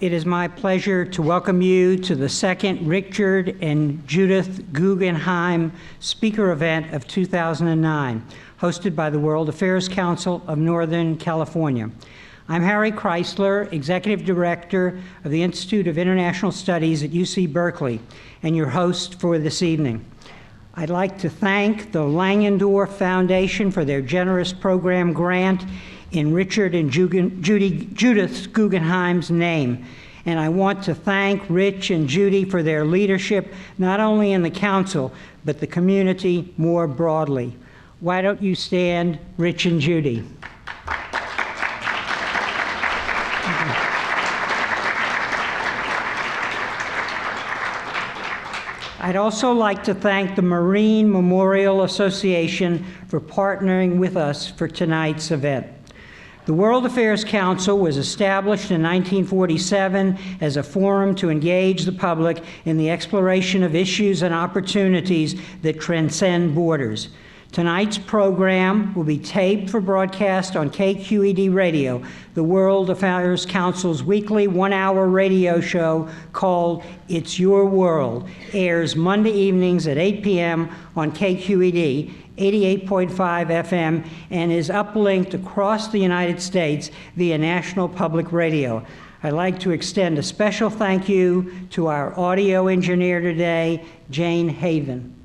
It is my pleasure to welcome you to the second Richard and Judith Guggenheim Speaker Event of 2009, hosted by the World Affairs Council of Northern California. I'm Harry Kreisler, Executive Director of the Institute of International Studies at UC Berkeley, and your host for this evening. I'd like to thank the Langendorf Foundation for their generous program grant in Richard and Judith Guggenheim's name. And I want to thank Rich and Judy for their leadership, not only in the council, but the community more broadly. Why don't you stand, Rich and Judy? I'd also like to thank the Marine Memorial Association for partnering with us for tonight's event. The World Affairs Council was established in 1947 as a forum to engage the public in the exploration of issues and opportunities that transcend borders. Tonight's program will be taped for broadcast on KQED Radio, the World Affairs Council's weekly one-hour radio show called It's Your World, airs Monday evenings at 8 p.m. on KQED, 88.5 FM, and is uplinked across the United States via National Public Radio. I'd like to extend a special thank you to our audio engineer today, Jane Haven.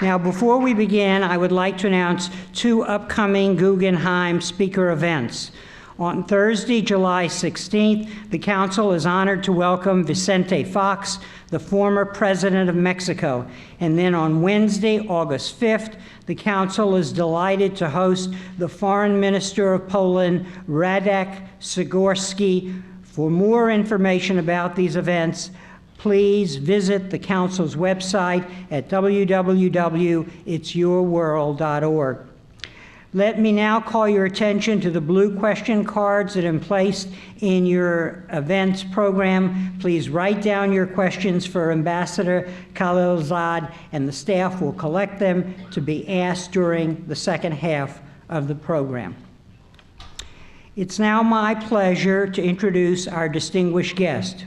Now, before we begin, I would like to announce two upcoming Guggenheim speaker events. On Thursday, July 16th, the Council is honored to welcome Vicente Fox, the former president of Mexico. And then on Wednesday, August 5th, the Council is delighted to host the Foreign Minister of Poland, Radek Sikorski. For more information about these events, please visit the Council's website at www.itsyourworld.org. Let me now call your attention to the blue question cards that have been placed in your events program. Please write down your questions for Ambassador Khalilzad, and the staff will collect them to be asked during the second half of the program. It's now my pleasure to introduce our distinguished guest.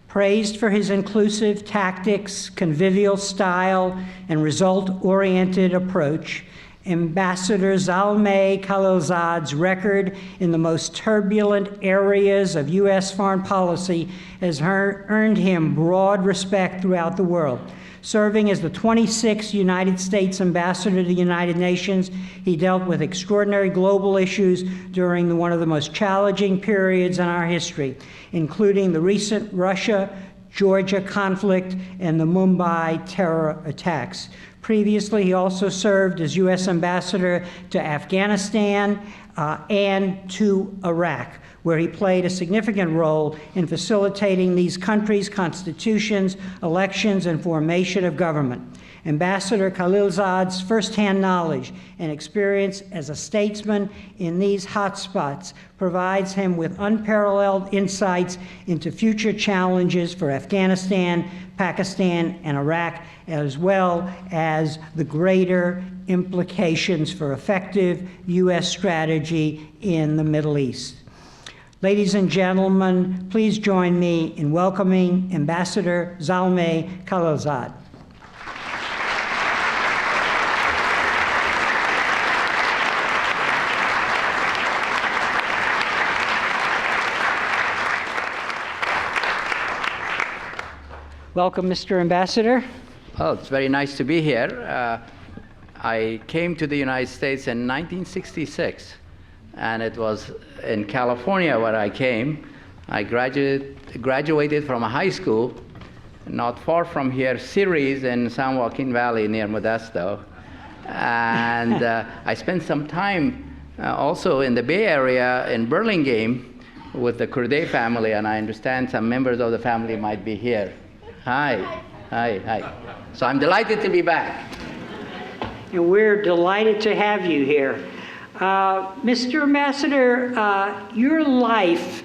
Praised for his inclusive tactics, convivial style, and result-oriented approach, Ambassador Zalmay Khalilzad's record in the most turbulent areas of U.S. foreign policy has earned him broad respect throughout the world. Serving as the 26th United States Ambassador to the United Nations, he dealt with extraordinary global issues during one of the most challenging periods in our history, including the recent Russia-Georgia conflict and the Mumbai terror attacks. Previously, he also served as U.S. Ambassador to Afghanistan and to Iraq, where he played a significant role in facilitating these countries' constitutions, elections, and formation of government. Ambassador Khalilzad's firsthand knowledge and experience as a statesman in these hotspots provides him with unparalleled insights into future challenges for Afghanistan, Pakistan, and Iraq, as well as the greater implications for effective U.S. strategy in the Middle East. Ladies and gentlemen, please join me in welcoming Ambassador Zalmay Khalilzad. Welcome, Mr. Ambassador. Oh, it's very nice to be here. I came to the United States in 1966, and it was in California where I came. I graduated from a high school not far from here, Ceres in San Joaquin Valley near Modesto. And I spent some time also in the Bay Area in Burlingame with the Corday family, and I understand some members of the family might be here. Hi. So I'm delighted to be back. And we're delighted to have you here. Mr. Ambassador, your life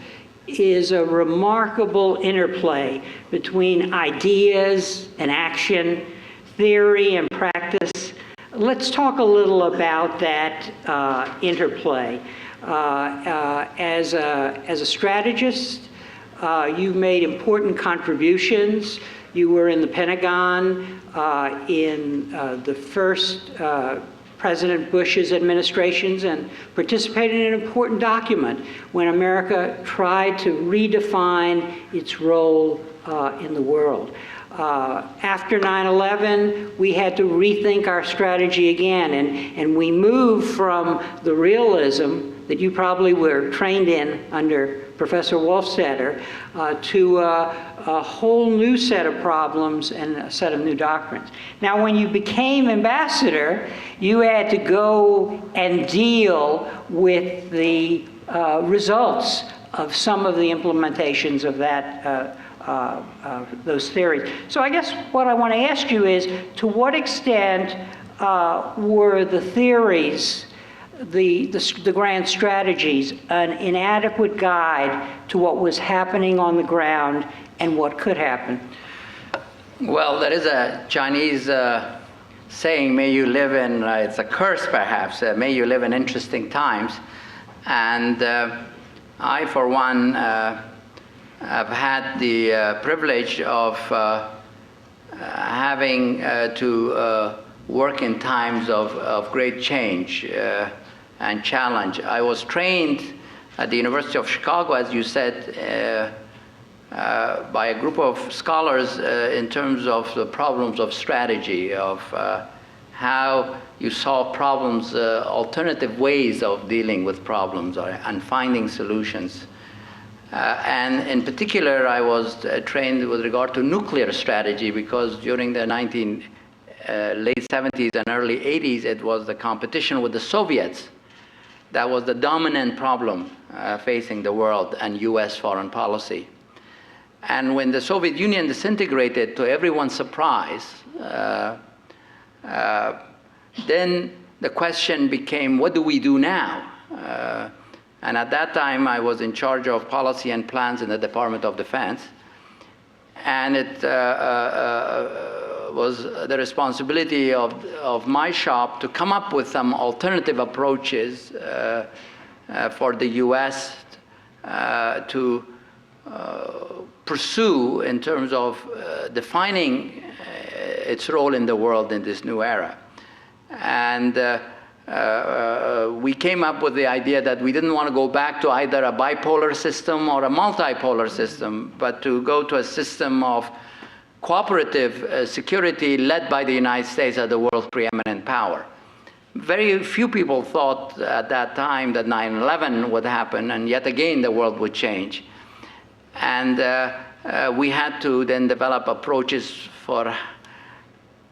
is a remarkable interplay between ideas and action, theory and practice, Let's talk a little about that interplay. As a strategist, you've made important contributions. You were in the Pentagon in the first President Bush's administrations and participated in an important document when America tried to redefine its role in the world. After 9/11, we had to rethink our strategy again, and we moved from the realism that you probably were trained in under Professor Wolfstetter to a whole new set of problems and a set of new doctrines. Now, when you became ambassador, you had to go and deal with the results of some of the implementations of that those theories. So I guess what I want to ask you is, to what extent were the theories, the grand strategies, an inadequate guide to what was happening on the ground and what could happen? Well, there is a Chinese saying, may you live in, it's a curse perhaps, may you live in interesting times. And I, for one, I've had the privilege of having to work in times of great change and challenge. I was trained at the University of Chicago, as you said, by a group of scholars in terms of the problems of strategy, of how you solve problems, alternative ways of dealing with problems and finding solutions. And in particular, I was trained with regard to nuclear strategy, because during the late 70s and early 80s, it was the competition with the Soviets that was the dominant problem facing the world and US foreign policy. And when the Soviet Union disintegrated, to everyone's surprise, then the question became, what do we do now? And at that time, I was in charge of policy and plans in the Department of Defense. And it was the responsibility of my shop to come up with some alternative approaches for the US to pursue in terms of defining its role in the world in this new era. And we came up with the idea that we didn't want to go back to either a bipolar system or a multipolar system, but to go to a system of cooperative security led by the United States as the world's preeminent power. Very few people thought at that time that 9/11 would happen, and yet again the world would change. And we had to then develop approaches for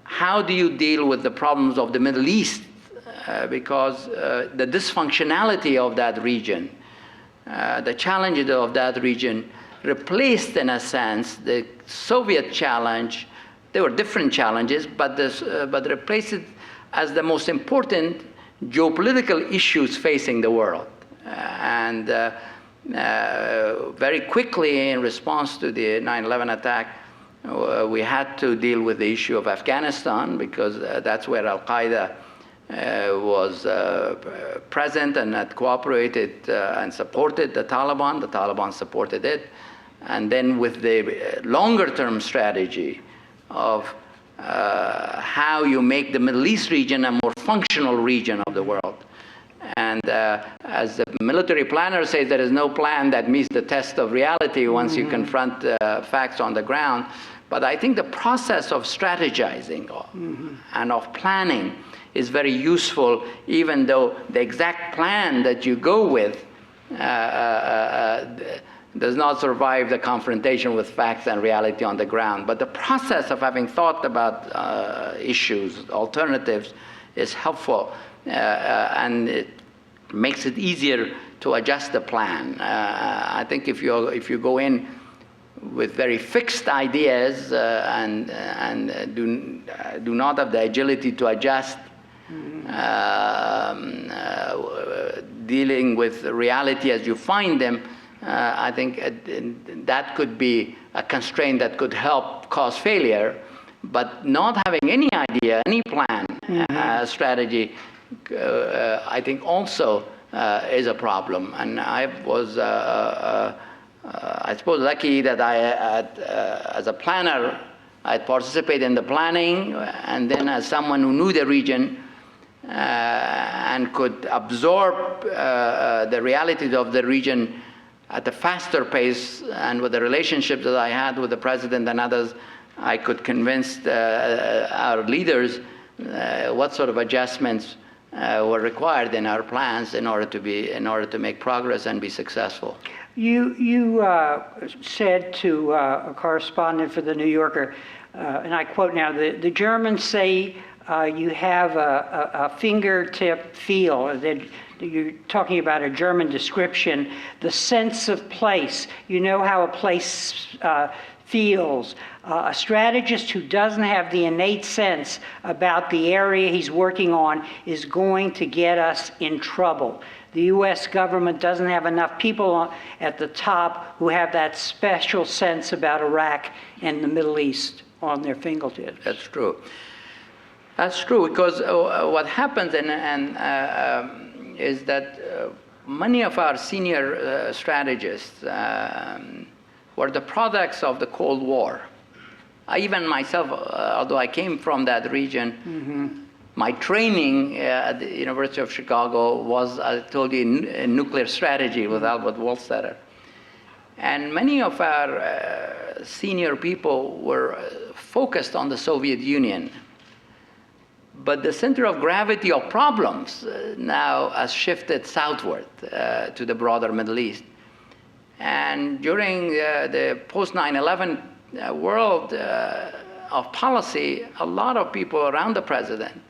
how do you deal with the problems of the Middle East, because the dysfunctionality of that region, the challenges of that region replaced, in a sense, the Soviet challenge. There were different challenges, but replaced it as the most important geopolitical issues facing the world. And very quickly, in response to the 9/11 attack, we had to deal with the issue of Afghanistan, because that's where Al-Qaeda was present and had cooperated and supported the Taliban. The Taliban supported it. And then with the longer-term strategy of how you make the Middle East region a more functional region of the world. And as the military planner says, there is no plan that meets the test of reality once you confront facts on the ground. But I think the process of strategizing and of planning is very useful, even though the exact plan that you go with does not survive the confrontation with facts and reality on the ground. But the process of having thought about issues, alternatives, is helpful, and it makes it easier to adjust the plan. I think if you go in with very fixed ideas and do not have the agility to adjust, dealing with reality as you find them, I think that could be a constraint that could help cause failure. But not having any idea, any plan, strategy, I think also is a problem. And I was, I suppose, lucky that as a planner, I participated in the planning, and then as someone who knew the region and could absorb the realities of the region at a faster pace, and with the relationships that I had with the president and others, I could convince our leaders what sort of adjustments were required in our plans in order to make progress and be successful. You said to a correspondent for the New Yorker, and I quote now, the Germans say you have a fingertip feel. That you're talking about a German description, the sense of place. You know how a place feels. A strategist who doesn't have the innate sense about the area he's working on is going to get us in trouble. The U.S. government doesn't have enough people at the top who have that special sense about Iraq and the Middle East on their fingertips. That's true. That's true, because what happens is that many of our senior strategists were the products of the Cold War. Even myself, although I came from that region, my training at the University of Chicago was, I told you, in nuclear strategy with Albert Wohlstetter. And many of our senior people were focused on the Soviet Union. But the center of gravity of problems now has shifted southward to the broader Middle East. And during the post-9/11 world of policy, a lot of people around the president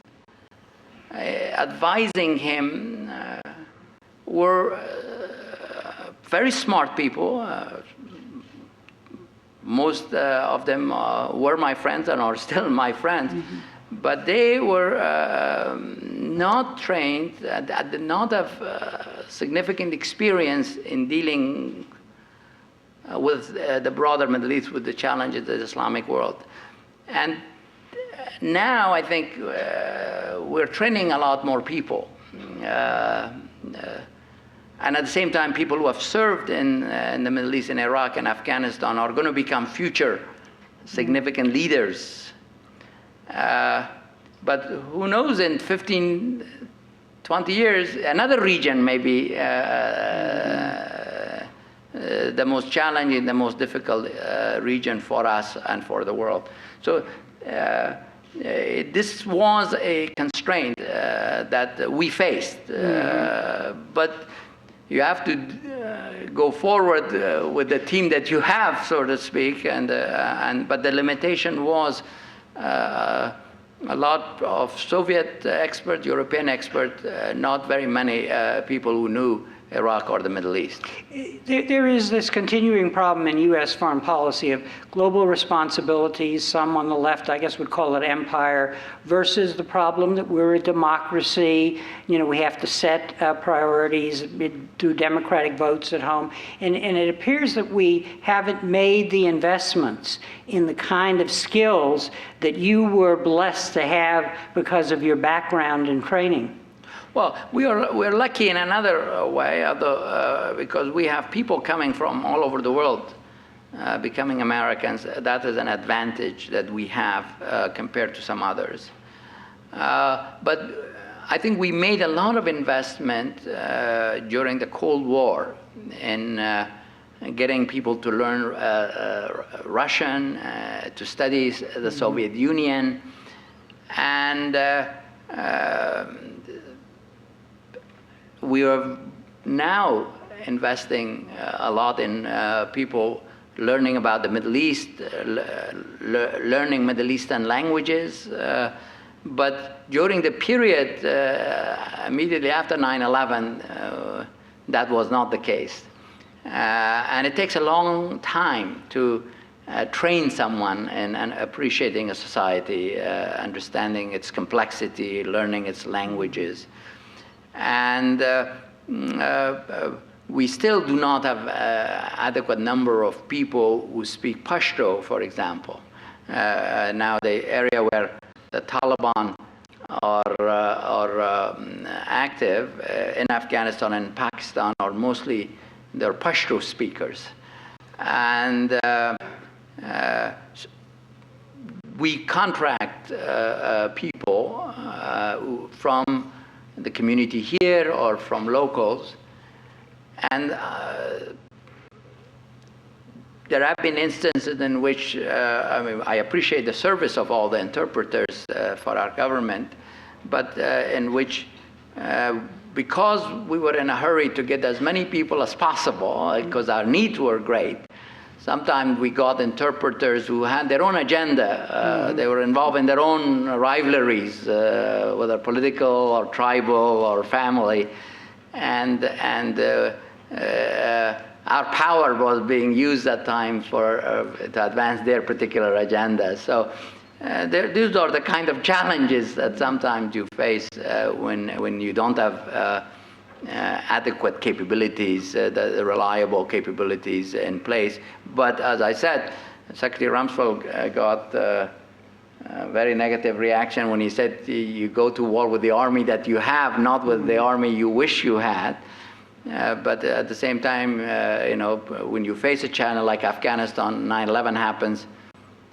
advising him were very smart people. Most of them were my friends and are still my friends. But they were not trained, did not have significant experience in dealing with the broader Middle East, with the challenges of the Islamic world. And now I think we're training a lot more people. And at the same time, people who have served in the Middle East, in Iraq and Afghanistan, are going to become future significant leaders. But who knows, in 15, 20 years, another region may be the most challenging, the most difficult region for us and for the world. So this was a constraint that we faced. But you have to go forward with the team that you have, so to speak. But the limitation was a lot of Soviet experts, European experts, not very many people who knew Iraq or the Middle East. There is this continuing problem in U.S. foreign policy of global responsibilities. Some on the left, I guess, would call it empire, versus the problem that we're a democracy. You know, we have to set priorities, do democratic votes at home. And it appears that we haven't made the investments in the kind of skills that you were blessed to have because of your background and training. Well, we're lucky in another way, because we have people coming from all over the world becoming Americans. That is an advantage that we have compared to some others. But I think we made a lot of investment during the Cold War in getting people to learn Russian, to study the Soviet Union, and we are now investing a lot in people learning about the Middle East, learning Middle Eastern languages. But during the period immediately after 9/11, that was not the case. And it takes a long time to train someone in appreciating a society, understanding its complexity, learning its languages. And we still do not have adequate number of people who speak Pashto, for example. Now the area where the Taliban active in Afghanistan and Pakistan are mostly they're Pashto speakers, and we contract people from the community here or from locals, and there have been instances in which, I appreciate the service of all the interpreters for our government, but in which, because we were in a hurry to get as many people as possible, because our needs were great, sometimes we got interpreters who had their own agenda. They were involved in their own rivalries, whether political or tribal or family, and our power was being used at times for to advance their particular agenda. So these are the kind of challenges that sometimes you face when you don't have adequate capabilities, the reliable capabilities in place. But as I said, Secretary Rumsfeld got a very negative reaction when he said you go to war with the army that you have, not with the army you wish you had. But at the same time, when you face a channel like Afghanistan, 9/11 happens,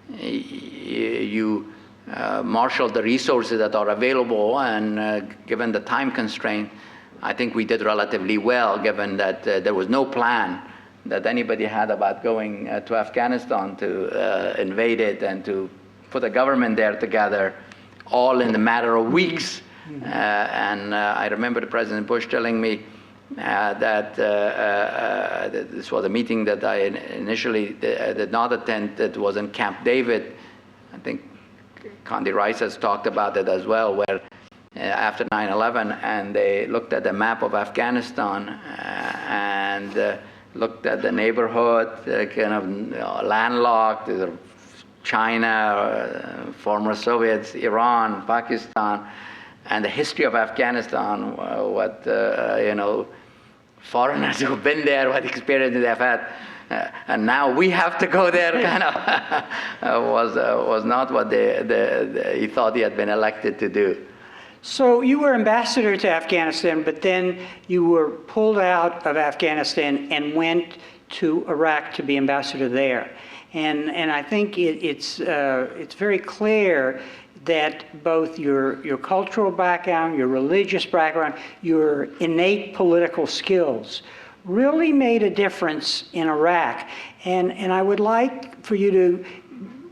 you marshal the resources that are available, and given the time constraint, I think we did relatively well, given that there was no plan that anybody had about going to Afghanistan to invade it and to put a government there together, all in a matter of weeks. And I remember President Bush telling me that this was a meeting that I initially did not attend, that was in Camp David. I think Condi Rice has talked about it as well, where after 9/11, and they looked at the map of Afghanistan and looked at the neighborhood, kind of landlocked, China, former Soviets, Iran, Pakistan, and the history of Afghanistan, what foreigners who've been there, what experience they've had, and now we have to go there, kind of, was not what he thought he had been elected to do. So you were ambassador to Afghanistan, but then you were pulled out of Afghanistan and went to Iraq to be ambassador there. And I think it's very clear that both your cultural background, your religious background, your innate political skills really made a difference in Iraq. And I would like for you to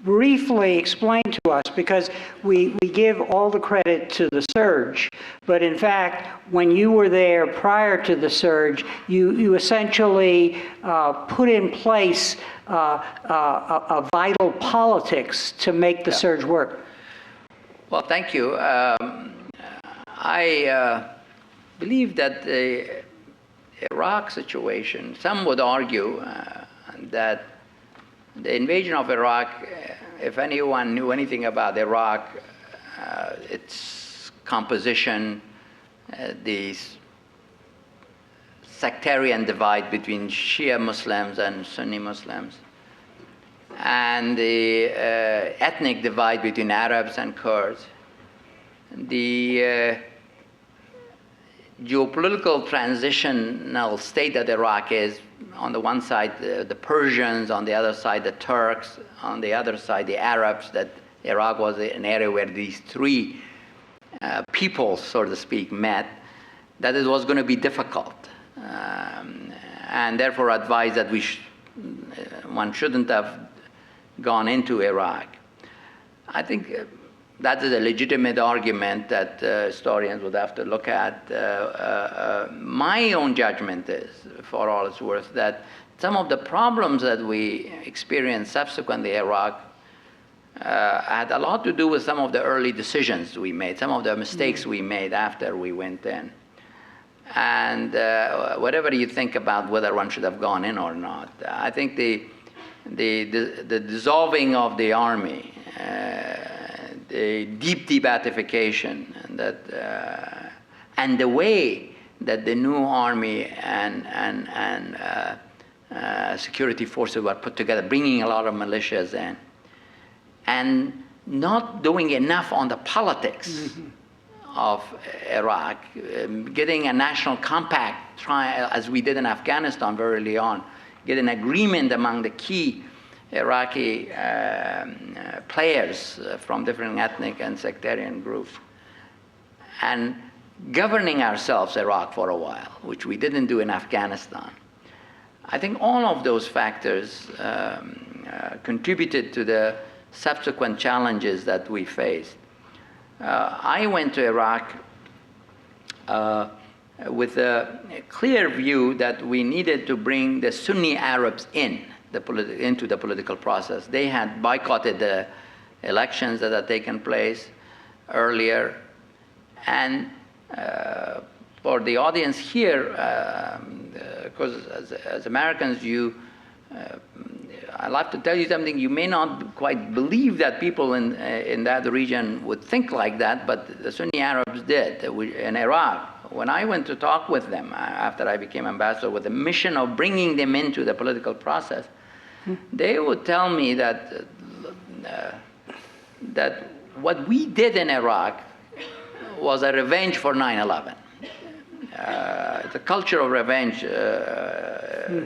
briefly explain to us, because we give all the credit to the surge, but in fact, when you were there prior to the surge, you essentially put in place a vital politics to make the surge work. Well, thank you. I believe that the Iraq situation, some would argue that the invasion of Iraq, if anyone knew anything about Iraq, its composition, the sectarian divide between Shia Muslims and Sunni Muslims, and the ethnic divide between Arabs and Kurds, the geopolitical transitional state that Iraq is, on the one side the Persians, on the other side the Turks, on the other side the Arabs, that Iraq was an area where these three peoples, so to speak, met, that it was going to be difficult. And therefore advised that one shouldn't have gone into Iraq. I think that is a legitimate argument that historians would have to look at. My own judgment is, for all it's worth, that some of the problems that we experienced subsequently in Iraq had a lot to do with some of the early decisions we made, some of the mistakes we made after we went in. And whatever you think about whether one should have gone in or not, I think the dissolving of the army, the deep debathification, and the way that the new army and security forces were put together, bringing a lot of militias in, and not doing enough on the politics of Iraq, getting a national compact, as we did in Afghanistan very early on, get an agreement among the key Iraqi players from different ethnic and sectarian groups, and governing ourselves, Iraq, for a while, which we didn't do in Afghanistan. I think all of those factors contributed to the subsequent challenges that we faced. I went to Iraq with a clear view that we needed to bring the Sunni Arabs into the political process. They had boycotted the elections that had taken place earlier. And for the audience here, because as Americans, I'd like to tell you something. You may not quite believe that people in that region would think like that, but the Sunni Arabs did. In Iraq, when I went to talk with them after I became ambassador with the mission of bringing them into the political process, they would tell me that what we did in Iraq was a revenge for 9/11. It's a culture of revenge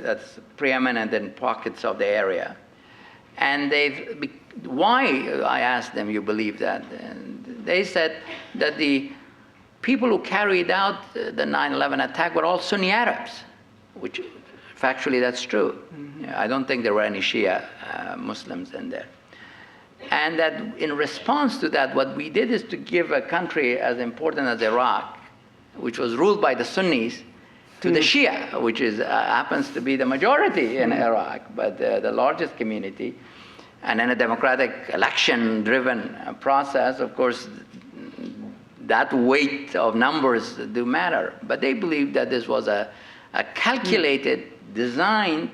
that's preeminent in pockets of the area. And why, I asked them, you believe that? And they said that the people who carried out the 9/11 attack were all Sunni Arabs, which factually that's true. I don't think there were any Shia Muslims in there. And that in response to that, what we did is to give a country as important as Iraq, which was ruled by the Sunnis, to the Shia, which happens to be the majority in Iraq, but the largest community. And in a democratic election-driven process, of course, that weight of numbers do matter. But they believed that this was a calculated, designed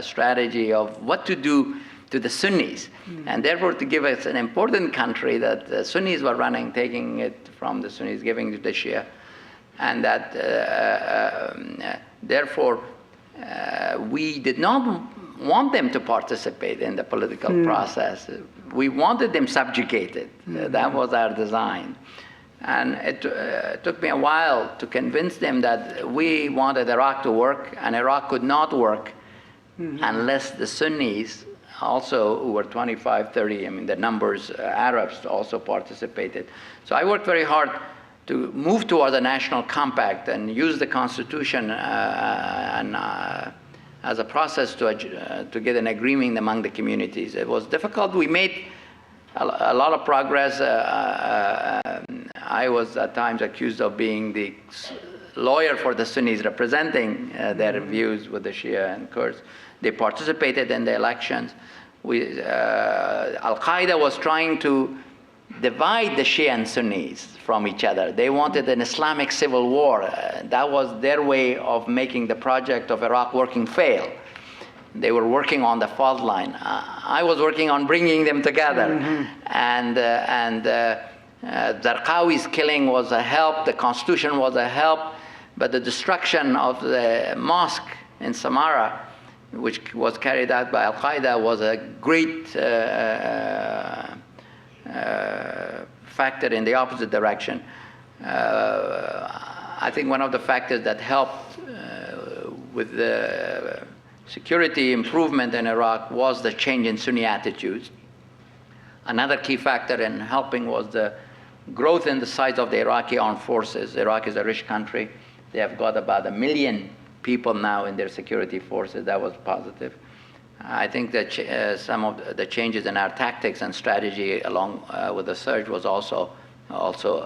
strategy of what to do to the Sunnis, and therefore to give us an important country that the Sunnis were running, taking it from the Sunnis, giving it to the Shia, and that therefore we did not want them to participate in the political process. We wanted them subjugated. That was our design. And it took me a while to convince them that we wanted Iraq to work, and Iraq could not work unless the Sunnis also, who were 25, 30, I mean, the numbers, Arabs also participated. So I worked very hard to move toward a national compact and use the Constitution as a process to get an agreement among the communities. It was difficult. We made a lot of progress. I was at times accused of being the lawyer for the Sunnis, representing their views with the Shia and Kurds. They participated in the elections. Al-Qaeda was trying to divide the Shia and Sunnis from each other. They wanted an Islamic civil war. That was their way of making the project of Iraq working fail. They were working on the fault line. I was working on bringing them together. And Zarqawi's killing was a help, the Constitution was a help, but the destruction of the mosque in Samarra, which was carried out by Al-Qaeda, was a great factor in the opposite direction. I think one of the factors that helped with the security improvement in Iraq was the change in Sunni attitudes. Another key factor in helping was the growth in the size of the Iraqi armed forces. Iraq is a rich country. They have got about 1 million people now in their security forces. That was positive. I think that some of the changes in our tactics and strategy along with the surge was also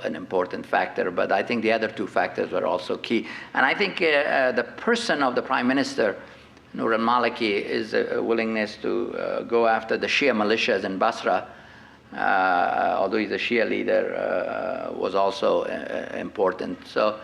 an important factor, but I think the other two factors were also key. And I think the person of the Prime Minister, Nur al-Maliki, his willingness to go after the Shia militias in Basra, although he's a Shia leader, was also important. So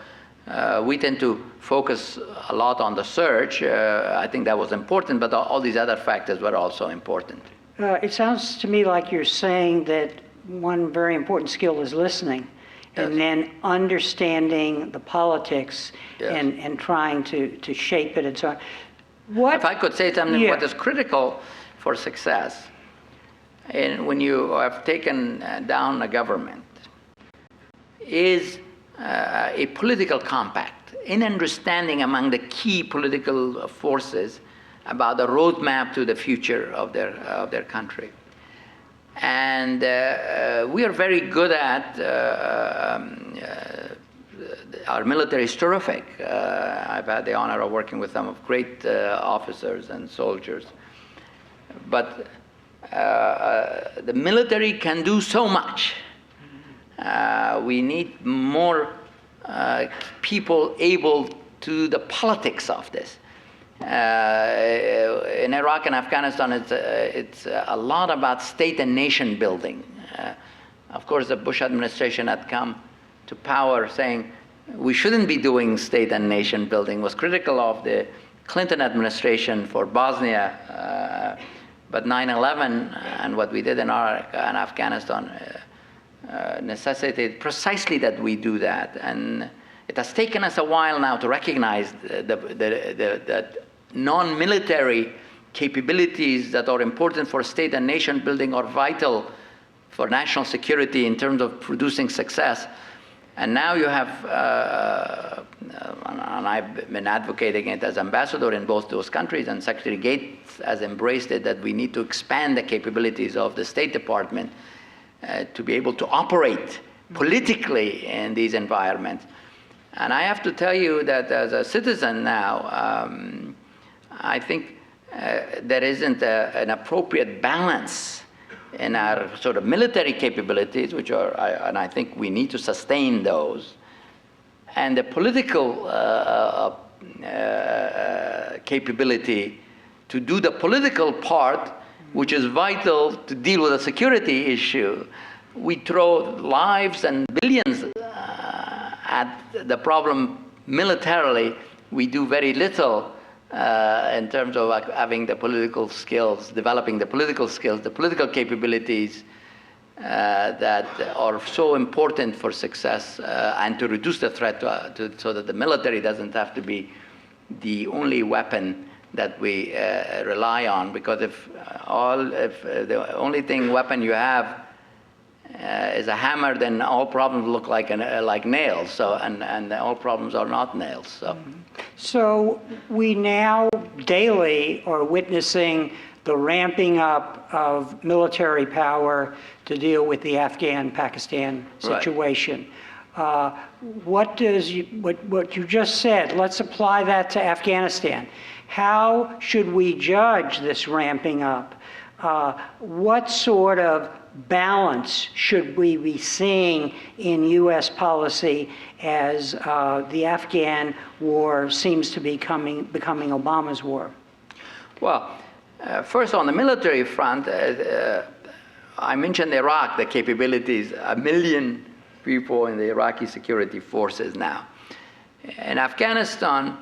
we tend to focus a lot on the surge. I think that was important, but all these other factors were also important. It sounds to me like you're saying that one very important skill is listening, and then understanding the politics and trying to shape it and so on. If I could say something, what is critical for success, and when you have taken down a government, is a political compact, in understanding among the key political forces about the roadmap to the future of their country. And we are very good at, our military is terrific. I've had the honor of working with some great officers and soldiers. But the military can do so much. We need more people able to do the politics of this. In Iraq and Afghanistan, it's a lot about state and nation building. Of course, the Bush administration had come to power saying we shouldn't be doing state and nation building, was critical of the Clinton administration for Bosnia, but 9/11 and what we did in Iraq and Afghanistan necessitated precisely that we do that. And it has taken us a while now to recognize that non-military capabilities that are important for state and nation building are vital for national security in terms of producing success. And now you have, and I've been advocating it as ambassador in both those countries, and Secretary Gates has embraced it, that we need to expand the capabilities of the State Department to be able to operate politically in these environments. And I have to tell you that as a citizen now, I think there isn't an appropriate balance in our sort of military capabilities, which are, and I think we need to sustain those, and the political capability to do the political part, which is vital to deal with a security issue. We throw lives and billions at the problem militarily. We do very little in terms of having the political skills, developing the political skills, the political capabilities that are so important for success and to reduce the threat so that the military doesn't have to be the only weapon that we rely on. Because if the only weapon you have is a hammer, then all problems look like nails. So and all problems are not nails. So we now daily are witnessing the ramping up of military power to deal with the Afghan-Pakistan situation. Right. What you just said, let's apply that to Afghanistan. How should we judge this ramping up? What sort of balance should we be seeing in U.S. policy as the Afghan war seems to be becoming Obama's war? Well, first on the military front, I mentioned Iraq, the capabilities, 1 million people in the Iraqi security forces now. In Afghanistan,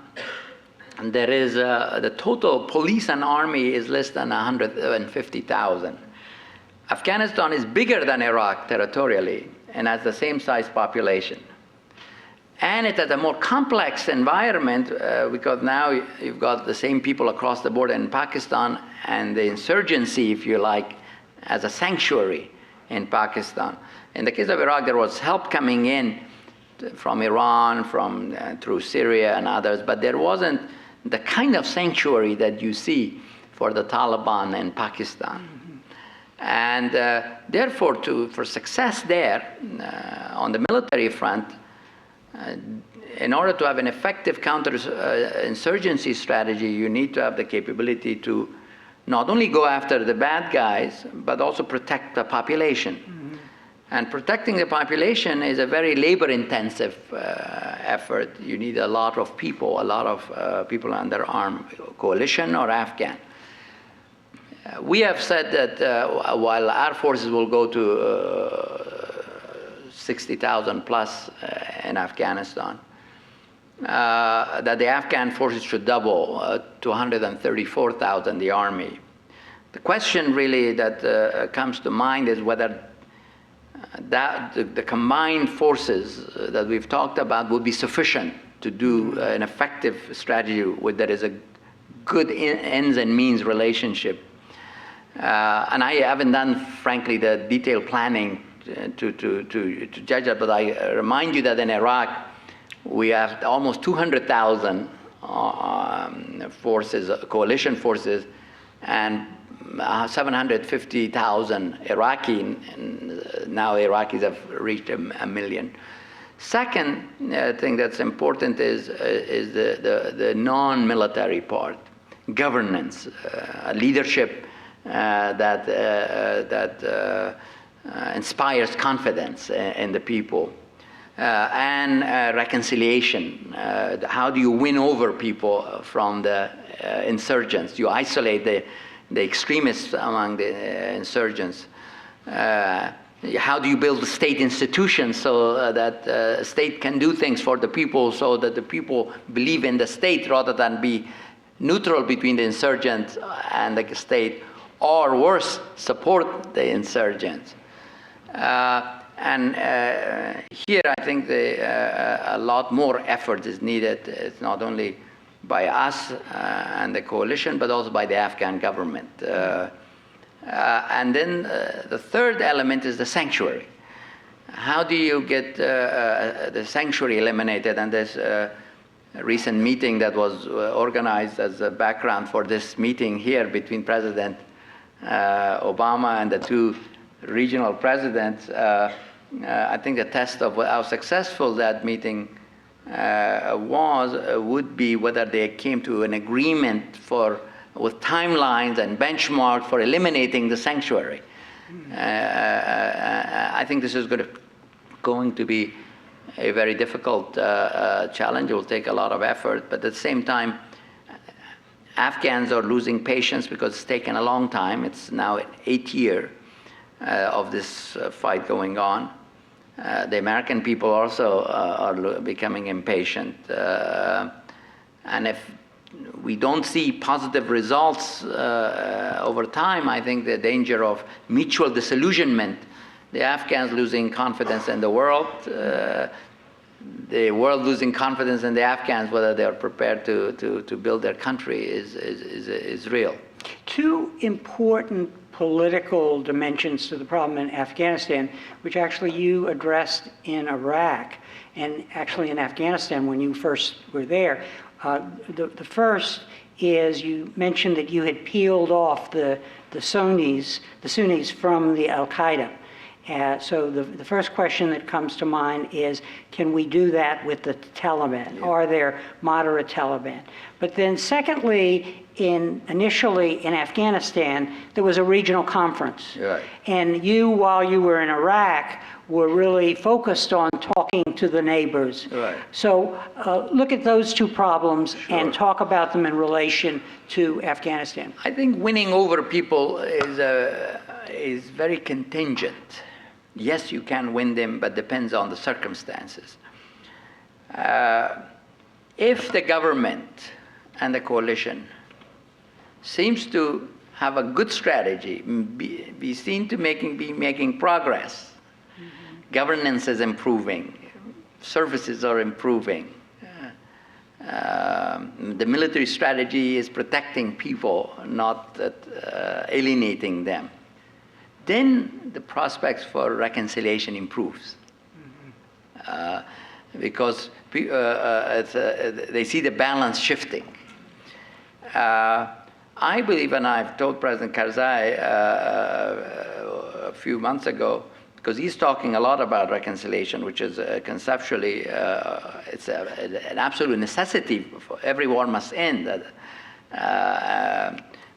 there is the total police and army is less than 150,000. Afghanistan is bigger than Iraq territorially and has the same size population. And it has a more complex environment because now you've got the same people across the border in Pakistan, and the insurgency, if you like, as a sanctuary in Pakistan. In the case of Iraq, there was help coming in from Iran, through Syria and others, but there wasn't the kind of sanctuary that you see for the Taliban in Pakistan. And therefore, for success there, on the military front, in order to have an effective counter-insurgency strategy, you need to have the capability to not only go after the bad guys, but also protect the population. Mm-hmm. And protecting the population is a very labor-intensive effort. You need a lot of people under armed coalition or Afghan. We have said that while our forces will go to 60,000 plus in Afghanistan, that the Afghan forces should double to 134,000, the army. The question really that comes to mind is whether the combined forces that we've talked about would be sufficient to do an effective strategy where there is a good ends and means relationship. And I haven't done, frankly, the detailed planning judge that, but I remind you that in Iraq, we have almost 200,000 forces, coalition forces, and 750,000 Iraqi, and now Iraqis have reached a million. Second thing that's important is the non-military part, governance, leadership that inspires confidence in the people, and reconciliation. How do you win over people from the insurgents? You isolate the extremists among the insurgents. How do you build state institutions so that the state can do things for the people, so that the people believe in the state rather than be neutral between the insurgents and the state, or worse, support the insurgents? Here I think a lot more effort is needed. It's not only by us and the coalition, but also by the Afghan government. And then the third element is the sanctuary. How do you get the sanctuary eliminated? And this recent meeting that was organized as a background for this meeting here between President Obama and the two regional presidents, I think the test of how successful that meeting would be whether they came to an agreement with timelines and benchmarks for eliminating the sanctuary. I think this is going to be a very difficult challenge. It will take a lot of effort, but at the same time, Afghans are losing patience because it's taken a long time. It's now 8 years of this fight going on. The American people also are becoming impatient. And if we don't see positive results over time, I think the danger of mutual disillusionment, the Afghans losing confidence in the world losing confidence in the Afghans, whether they are prepared to build their country is real. Two important political dimensions to the problem in Afghanistan, which actually you addressed in Iraq and actually in Afghanistan when you first were there. The first is you mentioned that you had peeled off the Sunnis from the Al-Qaeda. So the first question that comes to mind is, can we do that with the Taliban? Yeah. Are there moderate Taliban? But then secondly, initially in Afghanistan, there was a regional conference. Right. And you, while you were in Iraq, were really focused on talking to the neighbors. Right. So look at those two problems. Sure. And talk about them in relation to Afghanistan. I think winning over people is very contingent. Yes, you can win them, but depends on the circumstances. If the government and the coalition seems to have a good strategy, be seen to be making progress, governance is improving, services are improving, the military strategy is protecting people, not alienating them, then the prospects for reconciliation improves. Because they see the balance shifting. I believe, and I've told President Karzai a few months ago, because he's talking a lot about reconciliation, which is conceptually, it's an absolute necessity. Every war must end.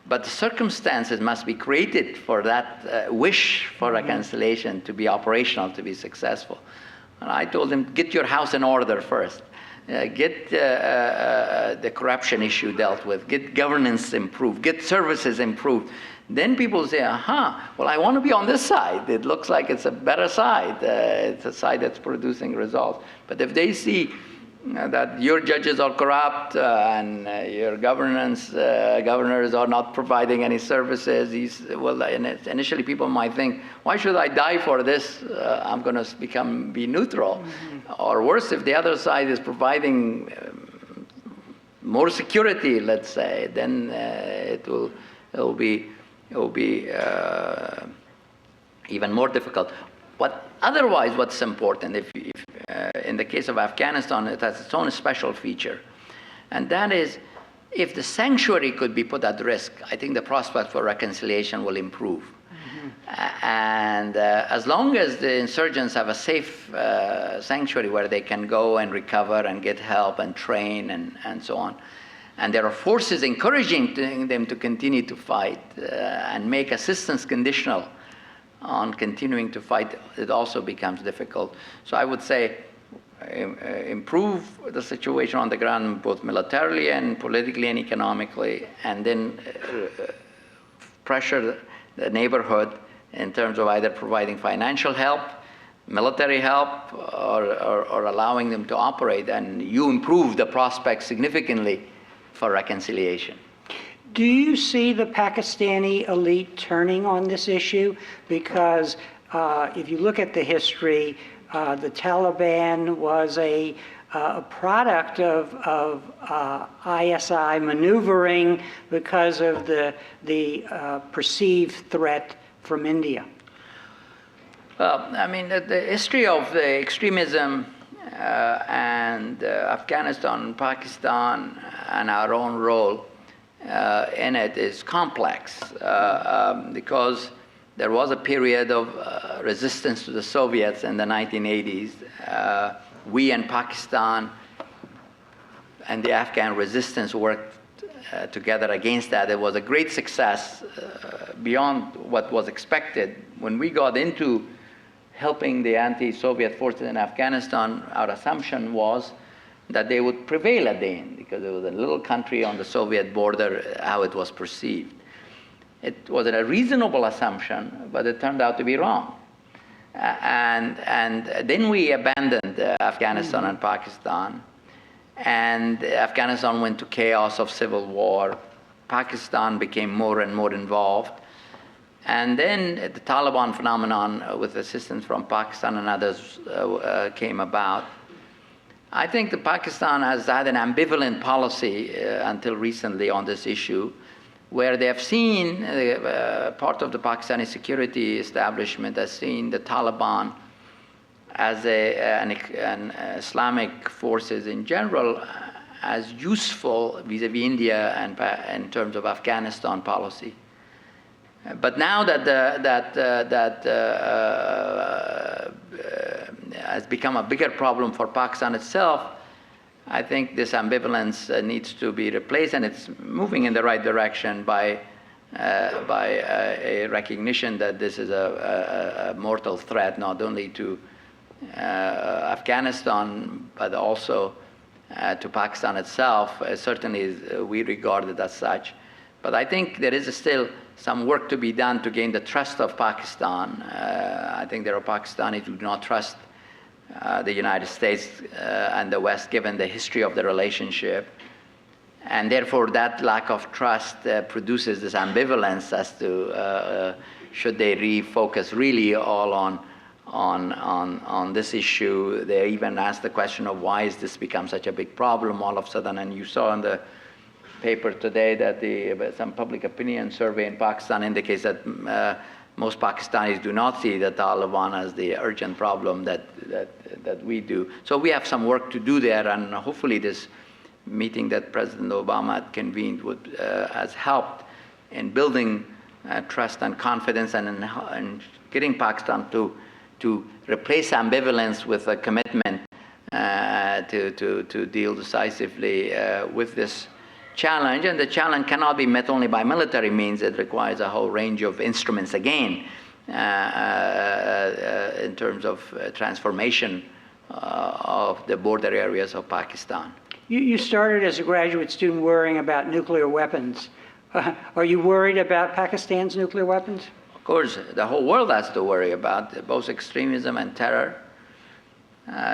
But the circumstances must be created for that wish for reconciliation to be operational, to be successful. And I told him, get your house in order first. Get the corruption issue dealt with. Get governance improved. Get services improved. Then people say, well, I want to be on this side. It looks like it's a better side. It's a side that's producing results. But if they see that your judges are corrupt and your governors are not providing any services, initially people might think, why should I die for this? I'm going to be neutral. Or worse, if the other side is providing more security, let's say, then it will be even more difficult. What's important, in the case of Afghanistan, it has its own special feature, and that is, if the sanctuary could be put at risk, I think the prospect for reconciliation will improve. And as long as the insurgents have a safe sanctuary where they can go and recover and get help and train and so on, and there are forces encouraging them to continue to fight and make assistance conditional on continuing to fight, it also becomes difficult. So I would say improve the situation on the ground, both militarily and politically and economically, and then pressure the neighborhood in terms of either providing financial help, military help, or allowing them to operate, and you improve the prospects significantly for reconciliation. Do you see the Pakistani elite turning on this issue? Because if you look at the history, the Taliban was a product of ISI maneuvering because of the perceived threat from India. Well, I mean, the history of the extremism and Afghanistan, Pakistan, and our own role in it is complex because there was a period of resistance to the Soviets in the 1980s. We and Pakistan and the Afghan resistance worked together against that. It was a great success beyond what was expected. When we got into helping the anti-Soviet forces in Afghanistan, our assumption was that they would prevail at the end, because it was a little country on the Soviet border, how it was perceived. It was a reasonable assumption, but it turned out to be wrong. And then we abandoned Afghanistan and Pakistan, and Afghanistan went to chaos of civil war. Pakistan became more and more involved. And then the Taliban phenomenon, with assistance from Pakistan and others, came about. I think that Pakistan has had an ambivalent policy until recently on this issue, where they have seen, part of the Pakistani security establishment has seen the Taliban as an Islamic forces in general as useful vis-a-vis India and in terms of Afghanistan policy. But now that has become a bigger problem for Pakistan itself, I think this ambivalence needs to be replaced, and it's moving in the right direction by a recognition that this is a mortal threat, not only to Afghanistan, but also to Pakistan itself. Certainly, we regard it as such. But I think there is still some work to be done to gain the trust of Pakistan. I think there are Pakistanis who do not trust the United States and the West, given the history of the relationship. And therefore, that lack of trust produces this ambivalence as to should they refocus really all on this issue. They even ask the question of why has this become such a big problem all of a sudden. And you saw in the paper today that some public opinion survey in Pakistan indicates that most Pakistanis do not see the Taliban as the urgent problem that we do. So we have some work to do there, and hopefully this meeting that President Obama had convened has helped in building trust and confidence, and in getting Pakistan to replace ambivalence with a commitment to deal decisively with this challenge. And the challenge cannot be met only by military means. It requires a whole range of instruments again in terms of transformation of the border areas of Pakistan. You started as a graduate student worrying about nuclear weapons. Are you worried about Pakistan's nuclear weapons? Of course, the whole world has to worry about both extremism and terror.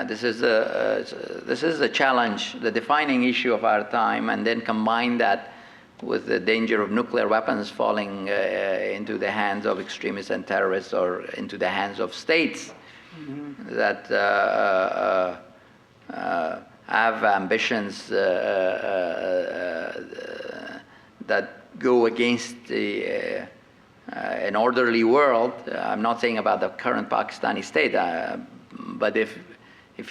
This is the challenge, the defining issue of our time, and then combine that with the danger of nuclear weapons falling into the hands of extremists and terrorists, or into the hands of states that have ambitions that go against the an orderly world. I'm not saying about the current Pakistani state, but if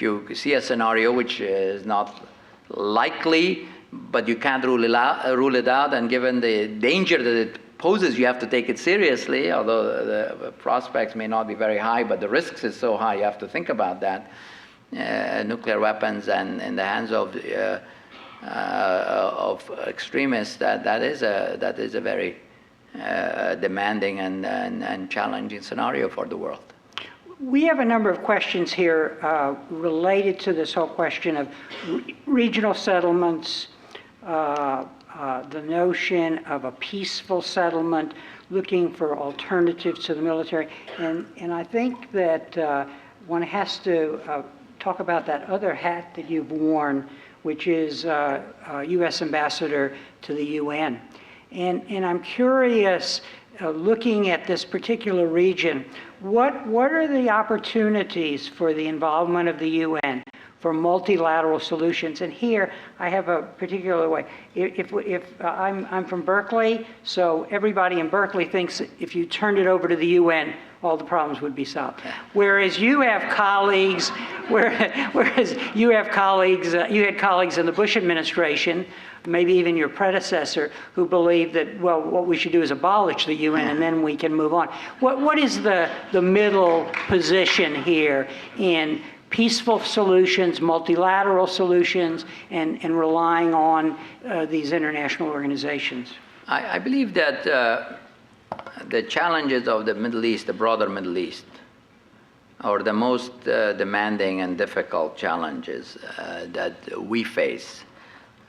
you see a scenario which is not likely, but you can't rule it out, and given the danger that it poses, you have to take it seriously, although the prospects may not be very high, but the risks is so high, you have to think about that. Nuclear weapons and in the hands of extremists, that is a very demanding and challenging scenario for the world. We have a number of questions here related to this whole question of regional settlements, the notion of a peaceful settlement, looking for alternatives to the military. And I think that one has to talk about that other hat that you've worn, which is U.S. Ambassador to the UN. And I'm curious, looking at this particular region, what are the opportunities for the involvement of the UN for multilateral solutions? And here I have a particular way. If I'm from Berkeley, so everybody in Berkeley thinks if you turned it over to the UN, all the problems would be solved. Whereas you have colleagues, you had colleagues in the Bush administration, maybe even your predecessor, who believed that, well, what we should do is abolish the UN and then we can move on. What is the middle position here in peaceful solutions, multilateral solutions, and relying on these international organizations? I believe that the challenges of the Middle East, the broader Middle East, are the most demanding and difficult challenges that we face.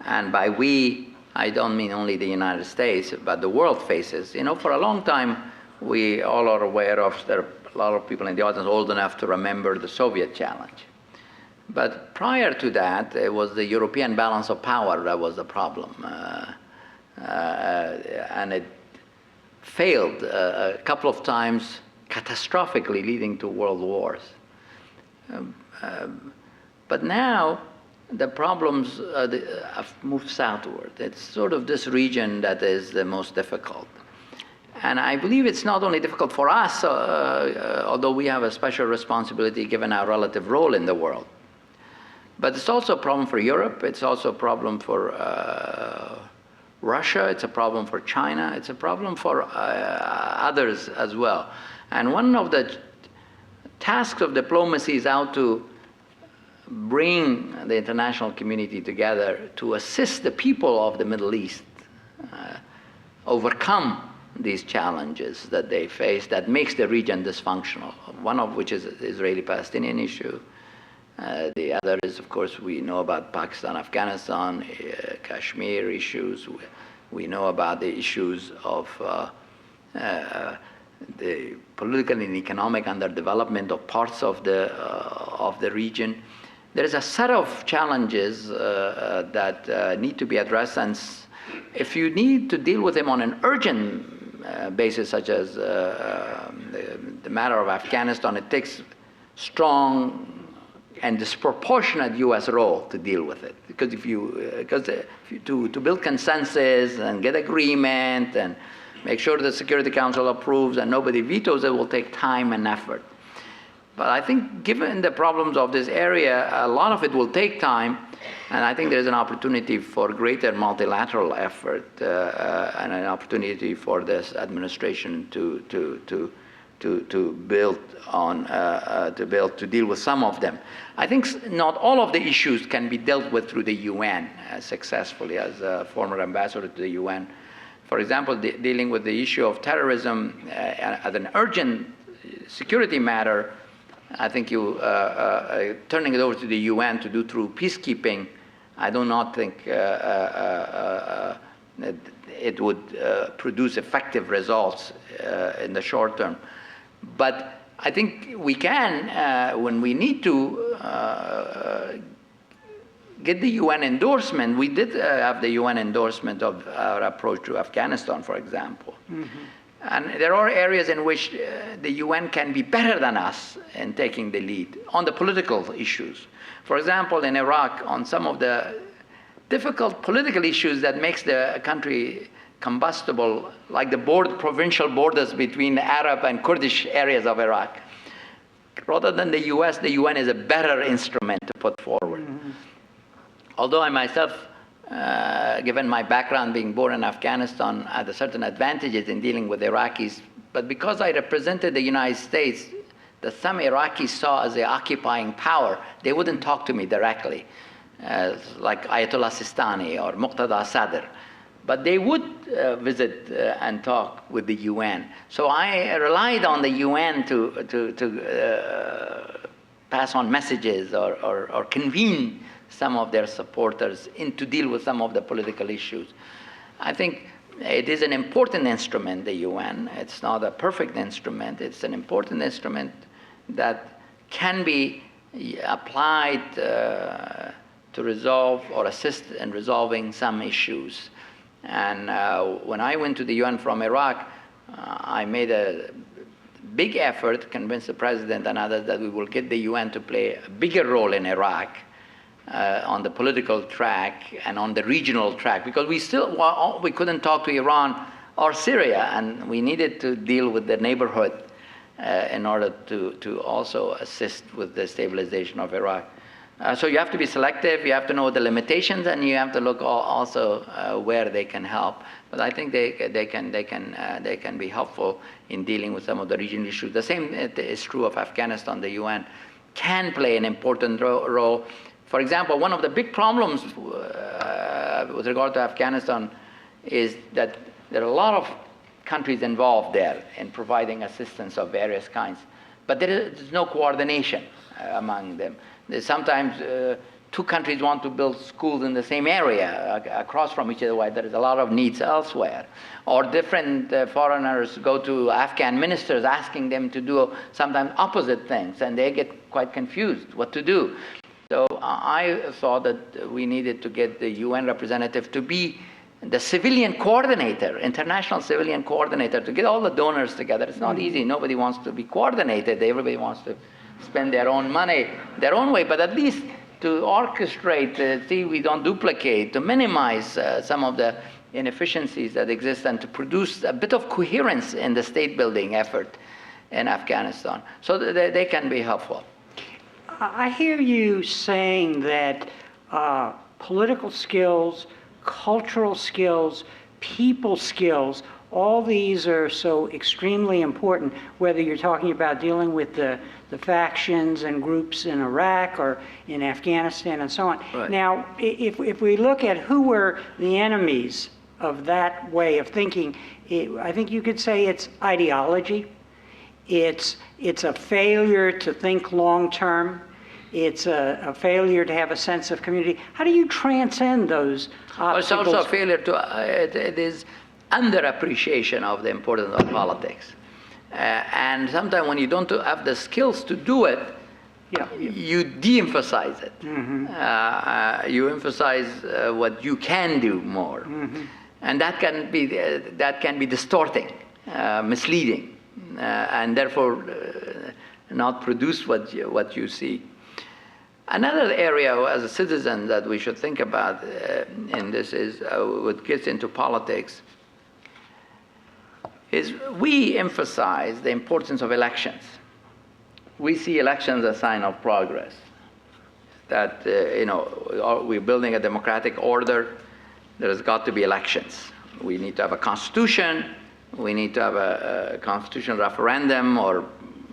And by we, I don't mean only the United States, but the world faces. You know, for a long time, we all are aware of, there are a lot of people in the audience old enough to remember the Soviet challenge. But prior to that, it was the European balance of power that was the problem. And it failed a couple of times catastrophically, leading to world wars. But now, the problems have moved southward. It's sort of this region that is the most difficult. And I believe it's not only difficult for us, although we have a special responsibility given our relative role in the world, but it's also a problem for Europe, it's also a problem for Russia, it's a problem for China, it's a problem for others as well. And one of the tasks of diplomacy is how to bring the international community together to assist the people of the Middle East overcome these challenges that they face that makes the region dysfunctional, one of which is the Israeli-Palestinian issue. The other is, of course, we know about Pakistan, Afghanistan, Kashmir issues. We know about the issues of the political and economic underdevelopment of parts of the region. There is a set of challenges that need to be addressed, and if you need to deal with them on an urgent basis, such as the matter of Afghanistan, it takes strong and disproportionate U.S. role to deal with it. Because to build consensus and get agreement and make sure the Security Council approves and nobody vetoes it will take time and effort. But I think given the problems of this area, a lot of it will take time, and I think there's an opportunity for greater multilateral effort and an opportunity for this administration to build on, to deal with some of them. I think not all of the issues can be dealt with through the UN successfully. As a former ambassador to the UN, for example, dealing with the issue of terrorism as an urgent security matter, I think turning it over to the UN to do through peacekeeping, I do not think it would produce effective results in the short term. But I think we can, when we need to, get the UN endorsement. We did have the UN endorsement of our approach to Afghanistan, for example. Mm-hmm. And there are areas in which the UN can be better than us in taking the lead on the political issues. For example, in Iraq, on some of the difficult political issues that makes the country combustible, like the provincial borders between the Arab and Kurdish areas of Iraq. Rather than the US, the UN is a better instrument to put forward. Although I myself, given my background being born in Afghanistan, had certain advantages in dealing with Iraqis, but because I represented the United States, that some Iraqis saw as the occupying power, they wouldn't talk to me directly, like Ayatollah Sistani or Muqtada Sadr. But they would visit and talk with the UN. So I relied on the UN to pass on messages or convene some of their supporters to deal with some of the political issues. I think it is an important instrument, the UN. It's not a perfect instrument. It's an important instrument that can be applied to resolve or assist in resolving some issues. And when I went to the UN from Iraq, I made a big effort to convince the president and others that we will get the UN to play a bigger role in Iraq on the political track and on the regional track, because we couldn't talk to Iran or Syria, and we needed to deal with the neighborhood in order to also assist with the stabilization of Iraq. So you have to be selective, you have to know the limitations, and you have to look also where they can help. But I think they can be helpful in dealing with some of the regional issues. The same is true of Afghanistan. The UN can play an important role. For example, one of the big problems with regard to Afghanistan is that there are a lot of countries involved there in providing assistance of various kinds, but there is no coordination among them. Sometimes two countries want to build schools in the same area across from each other, while there is a lot of needs elsewhere. Or different foreigners go to Afghan ministers asking them to do sometimes opposite things, and they get quite confused what to do. So I thought that we needed to get the UN representative to be the civilian coordinator, international civilian coordinator, to get all the donors together. It's not easy. Nobody wants to be coordinated. Everybody wants to spend their own money their own way, but at least to orchestrate, see we don't duplicate, to minimize some of the inefficiencies that exist, and to produce a bit of coherence in the state building effort in Afghanistan. So they can be helpful. I hear you saying that political skills, cultural skills, people skills, all these are so extremely important, whether you're talking about dealing with the factions and groups in Iraq or in Afghanistan and so on. Right. Now, if we look at who were the enemies of that way of thinking, I think you could say it's ideology. It's a failure to think long term. It's a failure to have a sense of community. How do you transcend those obstacles? It's also a failure it is underappreciation of the importance of politics. And sometimes when you don't have the skills to do it, you de-emphasize it. Mm-hmm. You emphasize what you can do more. Mm-hmm. And that can be distorting, misleading, and therefore not produce what you see. Another area as a citizen that we should think about in this is what gets into politics is we emphasize the importance of elections. We see elections as a sign of progress. That we're building a democratic order. There has got to be elections. We need to have a constitution. We need to have a constitutional referendum, or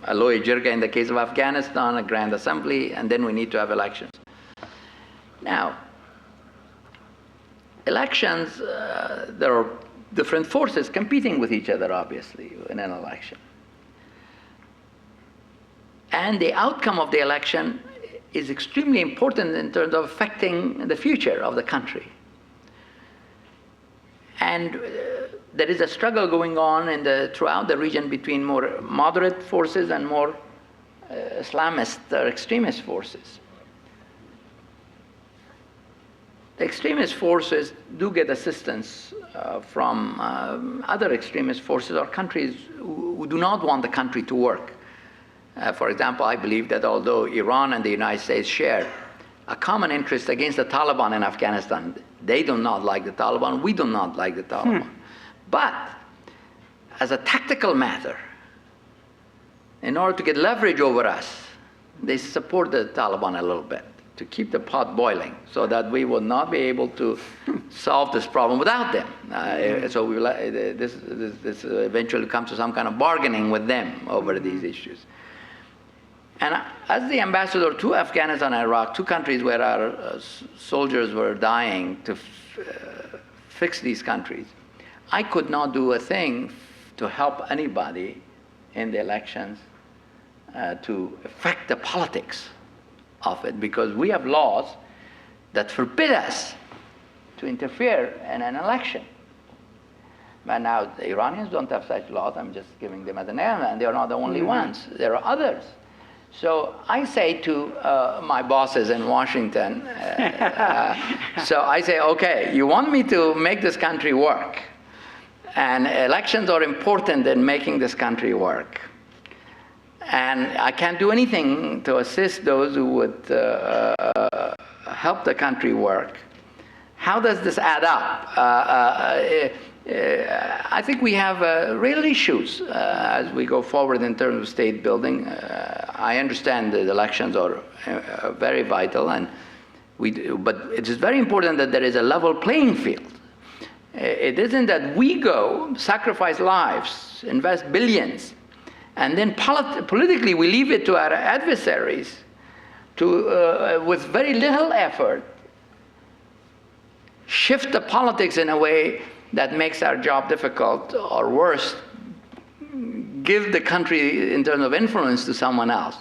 a loy jirga in the case of Afghanistan, a grand assembly, and then we need to have elections. Now, elections, there are different forces competing with each other, obviously, in an election. And the outcome of the election is extremely important in terms of affecting the future of the country. And there is a struggle going on throughout the region between more moderate forces and more Islamist or extremist forces. The extremist forces do get assistance from other extremist forces or countries who do not want the country to work. For example, I believe that although Iran and the United States share a common interest against the Taliban in Afghanistan. They do not like the Taliban, we do not like the Taliban. But as a tactical matter, in order to get leverage over us, they support the Taliban a little bit to keep the pot boiling so that we will not be able to solve this problem without them. So we will, this eventually comes to some kind of bargaining with them over these issues. And as the ambassador to Afghanistan and Iraq, two countries where our soldiers were dying to fix these countries, I could not do a thing to help anybody in the elections to affect the politics of it, because we have laws that forbid us to interfere in an election. But now the Iranians don't have such laws. I'm just giving them as an example, and they are not the only ones. There are others. So I say to my bosses in Washington, so I say, okay, you want me to make this country work, and elections are important in making this country work. And I can't do anything to assist those who would help the country work. How does this add up? I think we have real issues as we go forward in terms of state building. I understand that elections are very vital, and but it is very important that there is a level playing field. It isn't that we go, sacrifice lives, invest billions, and then politically we leave it to our adversaries to, with very little effort, shift the politics in a way that makes our job difficult, or worse, give the country in terms of influence to someone else.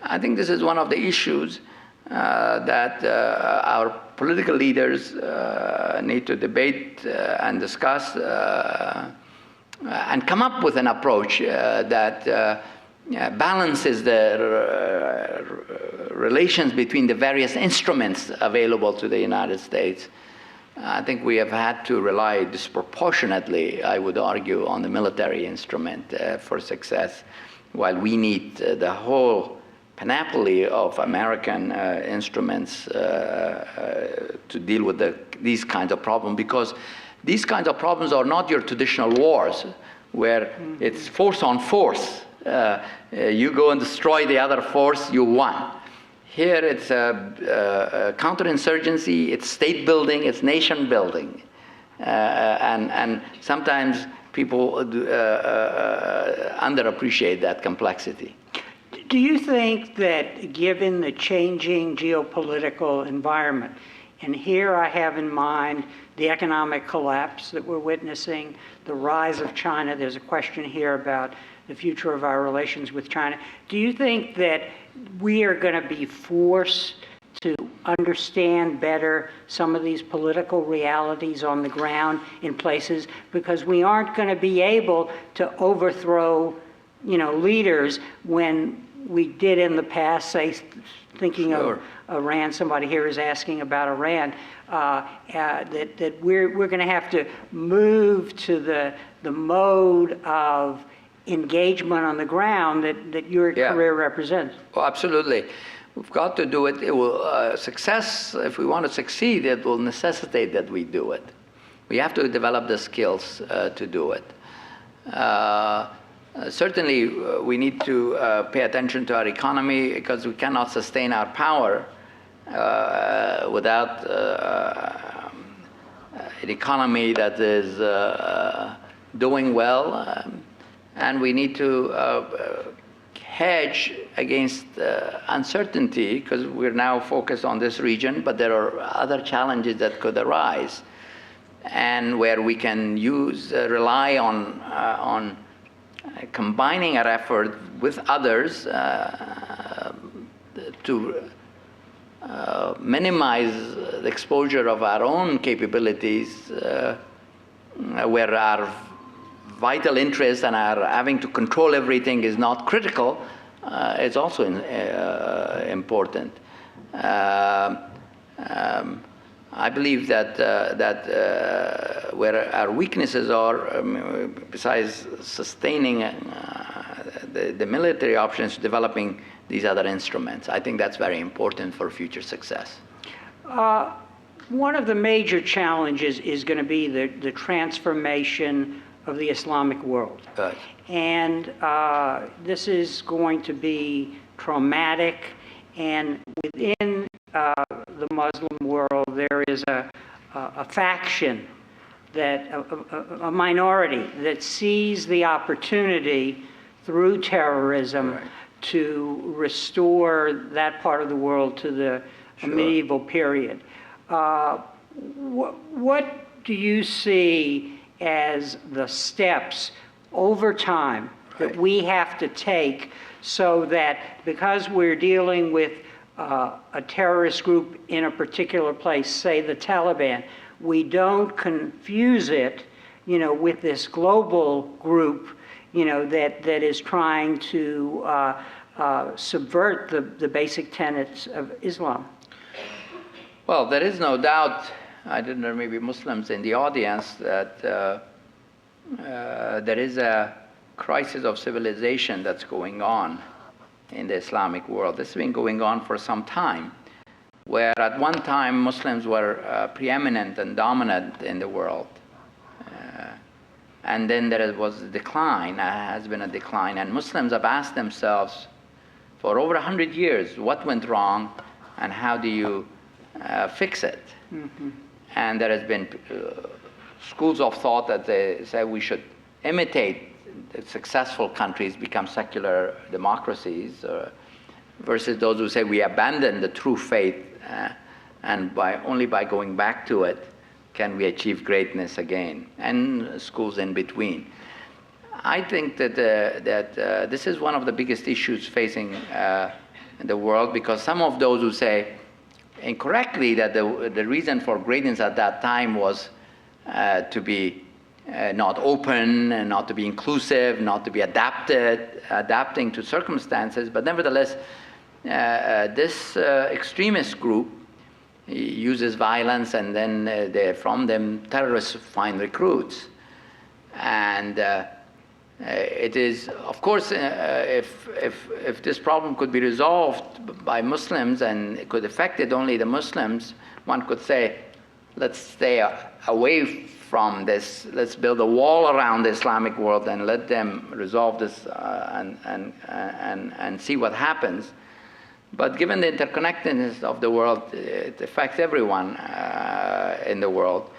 I think this is one of the issues that our political leaders need to debate and discuss and come up with an approach that balances the relations between the various instruments available to the United States. I think we have had to rely disproportionately, I would argue, on the military instrument for success, while we need the whole panoply of American instruments to deal with these kinds of problems, because these kinds of problems are not your traditional wars, where it's force on force. You go and destroy the other force, you won. Here it's counterinsurgency, it's state building, it's nation building. And sometimes people underappreciate that complexity. Do you think that given the changing geopolitical environment, and here I have in mind the economic collapse that we're witnessing, the rise of China, there's a question here about the future of our relations with China. Do you think that we are going to be forced to understand better some of these political realities on the ground in places, because we aren't going to be able to overthrow, leaders when we did in the past, say, thinking of Iran, somebody here is asking about Iran, that we're going to have to move to the mode of engagement on the ground that your career represents. Oh, absolutely. We've got to do it. It will success, if we want to succeed, it will necessitate that we do it. We have to develop the skills to do it. Certainly, we need to pay attention to our economy, because we cannot sustain our power without an economy that is doing well. And we need to hedge against uncertainty, because we're now focused on this region, but there are other challenges that could arise, and where we can rely on combining our effort with others to minimize the exposure of our own capabilities, where our vital interest and our having to control everything is not critical, is also important. I believe that where our weaknesses are, besides sustaining the military options, developing these other instruments. I think that's very important for future success. One of the major challenges is going to be the transformation of the Islamic world. Right. And this is going to be traumatic, and within the Muslim world there is a faction, that a minority that sees the opportunity through terrorism Right. to restore that part of the world to the Sure. medieval period. What do you see as the steps over time that Right. we have to take so that, because we're dealing with a terrorist group in a particular place, say the Taliban, we don't confuse it, with this global group, that is trying to subvert the basic tenets of Islam? Well, there is no doubt, I don't know, maybe Muslims in the audience, that there is a crisis of civilization that's going on in the Islamic world. This has been going on for some time, where at one time Muslims were preeminent and dominant in the world. And then there was a decline, has been a decline, and Muslims have asked themselves for over 100 years, what went wrong and how do you fix it? Mm-hmm. And there has been schools of thought that they say we should imitate the successful countries, become secular democracies, versus those who say we abandon the true faith, and only by going back to it can we achieve greatness again, and schools in between. I think that this is one of the biggest issues facing the world, because some of those who say incorrectly that the reason for greatness at that time was to be not open, and not to be inclusive, not to be adapting to circumstances, but nevertheless, this extremist group uses violence, and then from them terrorists find recruits. And it is, of course, if this problem could be resolved by Muslims and it could affect it only the Muslims, one could say, let's stay away from this, let's build a wall around the Islamic world and let them resolve this and see what happens. But given the interconnectedness of the world, it affects everyone in the world.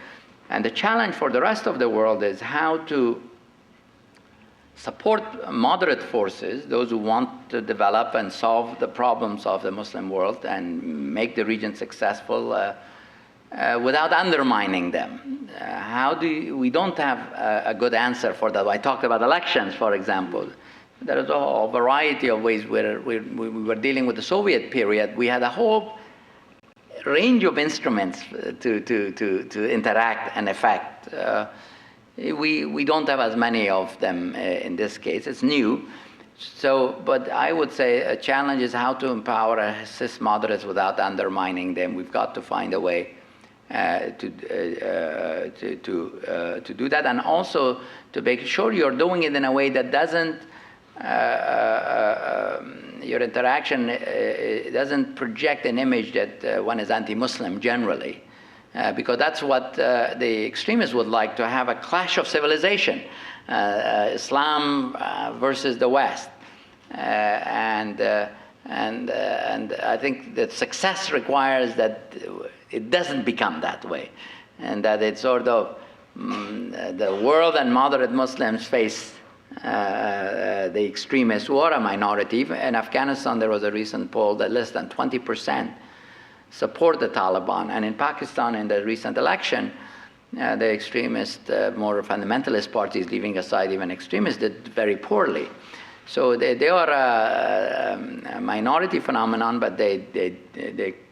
And the challenge for the rest of the world is how to support moderate forces, those who want to develop and solve the problems of the Muslim world and make the region successful without undermining them. We don't have a good answer for that. I talked about elections, for example. There is a variety of ways where we were dealing with the Soviet period. We had a whole range of instruments to interact and affect. We don't have as many of them in this case. It's new. But I would say a challenge is how to empower and assist moderates without undermining them. We've got to find a way to do that, and also to make sure you're doing it in a way that doesn't your interaction doesn't project an image that one is anti-Muslim generally, because that's what the extremists would like, to have a clash of civilization, Islam versus the West, and I think that success requires that it doesn't become that way, and that it's sort of the world and moderate Muslims face the extremists, who are a minority. In Afghanistan, there was a recent poll that less than 20% support the Taliban. And in Pakistan, in the recent election, the extremist, more fundamentalist parties, leaving aside even extremists, did very poorly. So they are a minority phenomenon, but they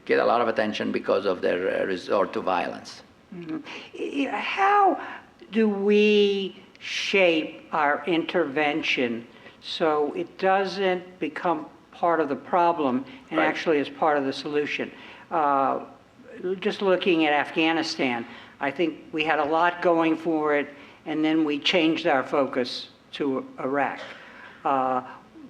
get a lot of attention because of their resort to violence. Mm-hmm. How do we shape our intervention so it doesn't become part of the problem and Right. actually is part of the solution? Just looking at Afghanistan, I think we had a lot going for it, and then we changed our focus to Iraq.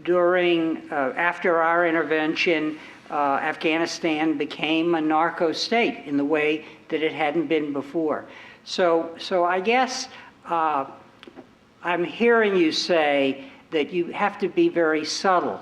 after our intervention, Afghanistan became a narco state in the way that it hadn't been before. So I guess I'm hearing you say that you have to be very subtle,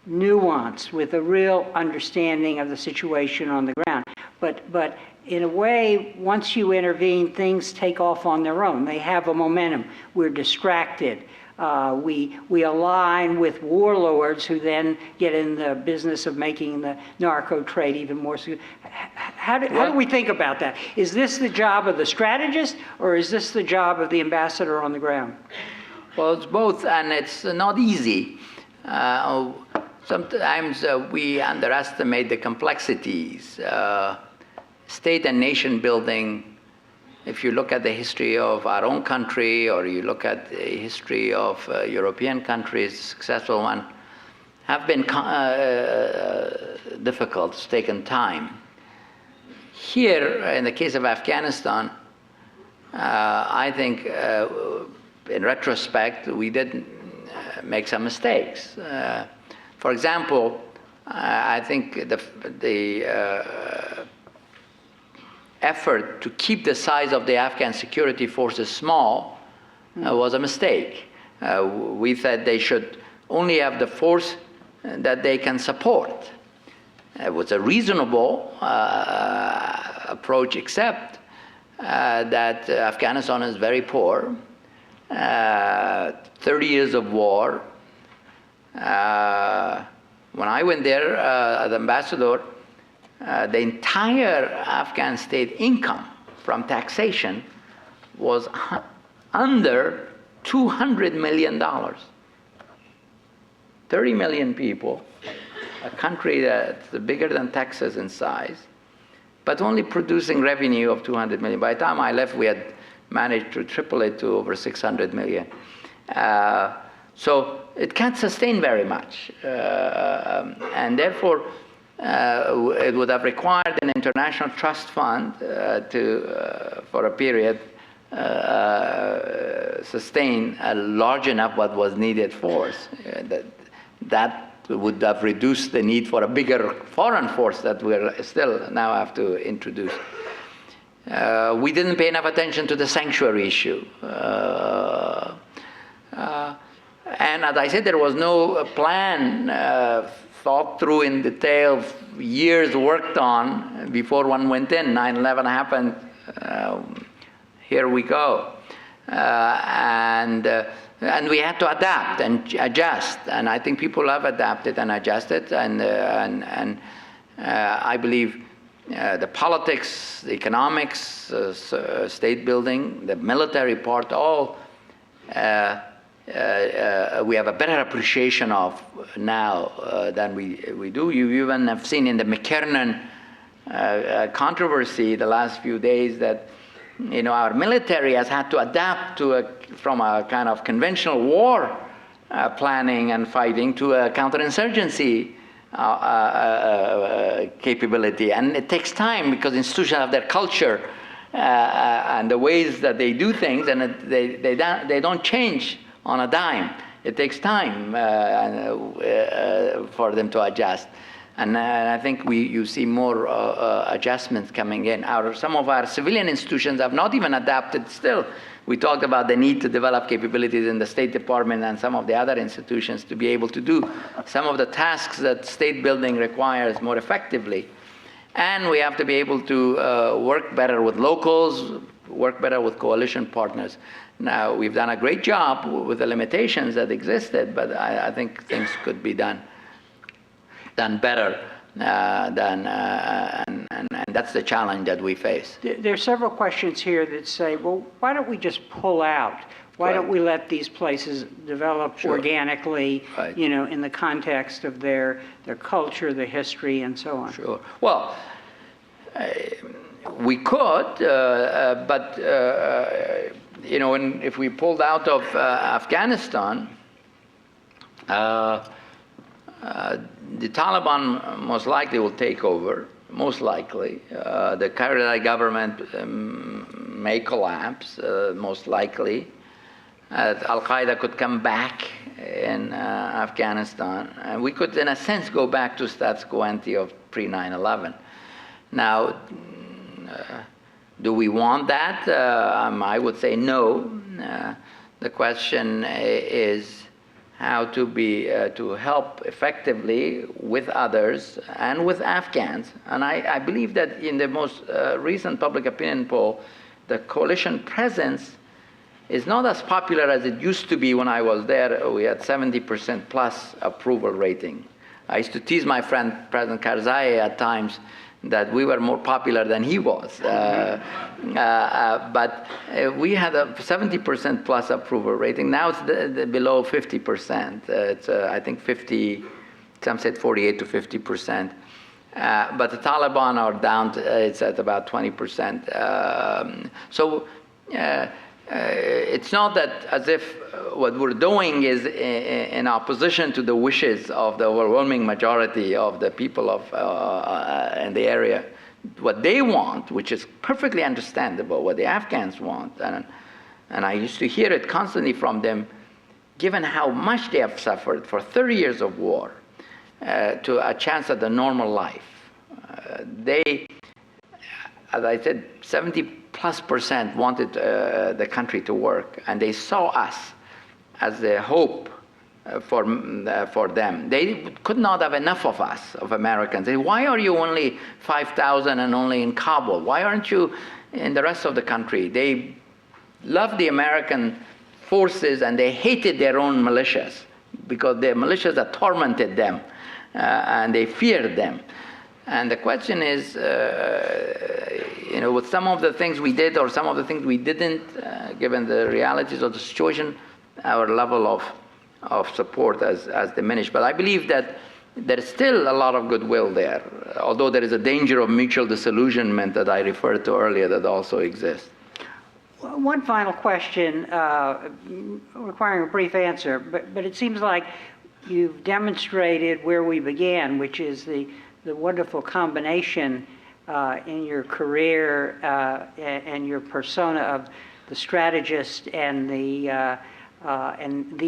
nuanced, with a real understanding of the situation on the ground. But in a way, once you intervene, things take off on their own. They have a momentum. We're distracted. We align with warlords who then get in the business of making the narco trade even more secure. How do we think about that? Is this the job of the strategist, or is this the job of the ambassador on the ground? Well, it's both, and it's not easy. Sometimes we underestimate the complexities. State and nation building, if you look at the history of our own country, or you look at the history of European countries, successful one, have been difficult, it's taken time. Here, in the case of Afghanistan, I think in retrospect, we did make some mistakes. For example, I think the effort to keep the size of the Afghan security forces small was a mistake. We said they should only have the force that they can support. It was a reasonable approach, except that Afghanistan is very poor, 30 years of war. When I went there as ambassador, the entire Afghan state income from taxation was under $200 million. 30 million people, a country that's bigger than Texas in size, but only producing revenue of 200 million. By the time I left, we had managed to triple it to over 600 million. So it can't sustain very much. And therefore, it would have required an international trust fund for a period, sustain a large enough what was needed force. That would have reduced the need for a bigger foreign force that we still now have to introduce. We didn't pay enough attention to the sanctuary issue. And as I said, there was no plan thought through in detail, years worked on before one went in. 9/11 happened, here we go. And we had to adapt and adjust, and I think people have adapted and adjusted, and I believe the politics, the economics, state building, the military part, all we have a better appreciation of now than we do. You even have seen in the McKernan controversy the last few days that our military has had to adapt from a kind of conventional war planning and fighting to a counterinsurgency capability. And it takes time because institutions have their culture and the ways that they do things, and they don't change on a dime. It takes time for them to adjust. And I think you see more adjustments coming in. Some of our civilian institutions have not even adapted still. We talked about the need to develop capabilities in the State Department and some of the other institutions to be able to do some of the tasks that state building requires more effectively. And we have to be able to work better with locals, work better with coalition partners. Now, we've done a great job with the limitations that existed, but I think things could be done better, and that's the challenge that we face. There are several questions here that say, well, why don't we just pull out? Why don't we let these places develop organically, Right. In the context of their culture, their history, and so on? Sure. Well, we could, but if we pulled out of Afghanistan, the Taliban most likely will take over, most likely. The Karzai government may collapse, most likely. Al-Qaeda could come back in Afghanistan, and we could, in a sense, go back to status quo ante of pre-9/11. Now, do we want that? I would say no. The question is how to help effectively with others and with Afghans. And I believe that in the most recent public opinion poll, the coalition presence is not as popular as it used to be when I was there. We had 70% plus approval rating. I used to tease my friend, President Karzai, at times that we were more popular than he was. But we had a 70% plus approval rating. Now it's below 50%. It's, I think, 50, some said 48 to 50%. But the Taliban are down, it's at about 20%. It's not that as if what we're doing is in opposition to the wishes of the overwhelming majority of the people in the area. What they want, which is perfectly understandable, what the Afghans want, and I used to hear it constantly from them, given how much they have suffered for 30 years of war, to a chance at the normal life. They, as I said, 70+% wanted the country to work, and they saw us as the hope for them. They could not have enough of us, of Americans. They, why are you only 5,000 and only in Kabul? Why aren't you in the rest of the country? They loved the American forces and they hated their own militias because their militias had tormented them and they feared them. And the question is, with some of the things we did or some of the things we didn't, given the realities of the situation, our level of support has diminished. But I believe that there is still a lot of goodwill there, although there is a danger of mutual disillusionment that I referred to earlier that also exists. One final question, requiring a brief answer, but it seems like you've demonstrated where we began, which is the wonderful combination in your career and your persona of the strategist and the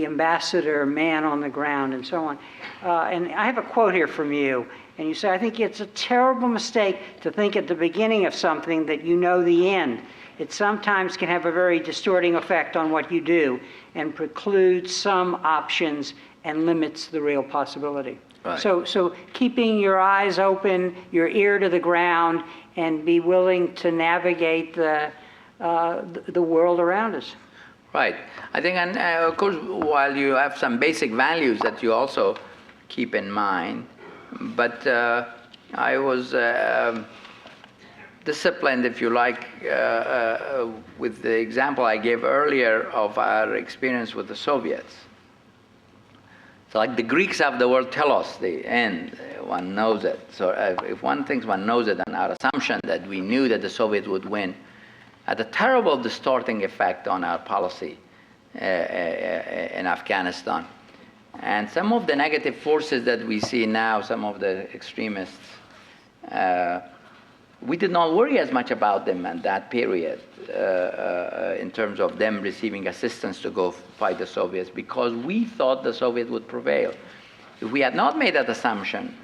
ambassador, man on the ground, and so on. And I have a quote here from you, and you say, I think it's a terrible mistake to think at the beginning of something that you know the end. It sometimes can have a very distorting effect on what you do and precludes some options and limits the real possibility. Right. So keeping your eyes open, your ear to the ground, and be willing to navigate the world around us. Right. I think, and of course, while you have some basic values that you also keep in mind, but I was disciplined, if you like, with the example I gave earlier of our experience with the Soviets. So like the Greeks have the word telos, the end, one knows it. So if one thinks one knows it, then our assumption that we knew that the Soviets would win had a terrible distorting effect on our policy in Afghanistan. And some of the negative forces that we see now, some of the extremists, we did not worry as much about them at that period in terms of them receiving assistance to go fight the Soviets, because we thought the Soviets would prevail. If we had not made that assumption,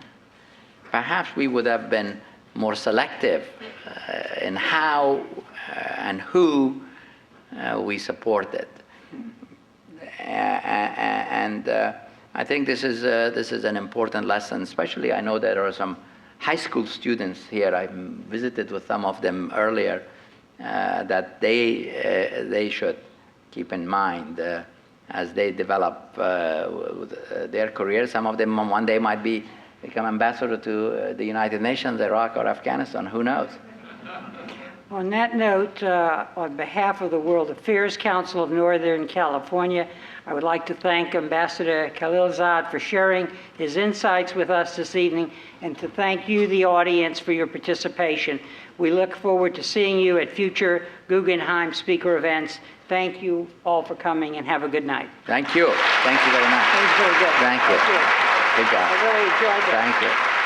perhaps we would have been more selective in how and who we supported. And I think this is an important lesson, especially I know there are some high school students here, I visited with some of them earlier, that they should keep in mind as they develop their careers. Some of them one day might become ambassador to the United Nations, Iraq, or Afghanistan, who knows? On that note, on behalf of the World Affairs Council of Northern California, I would like to thank Ambassador Khalilzad for sharing his insights with us this evening, and to thank you, the audience, for your participation. We look forward to seeing you at future Guggenheim speaker events. Thank you all for coming, and have a good night. Thank you. Thank you very much. That was very good. Thank you. Thank you. Good job. I really enjoyed that. Thank you.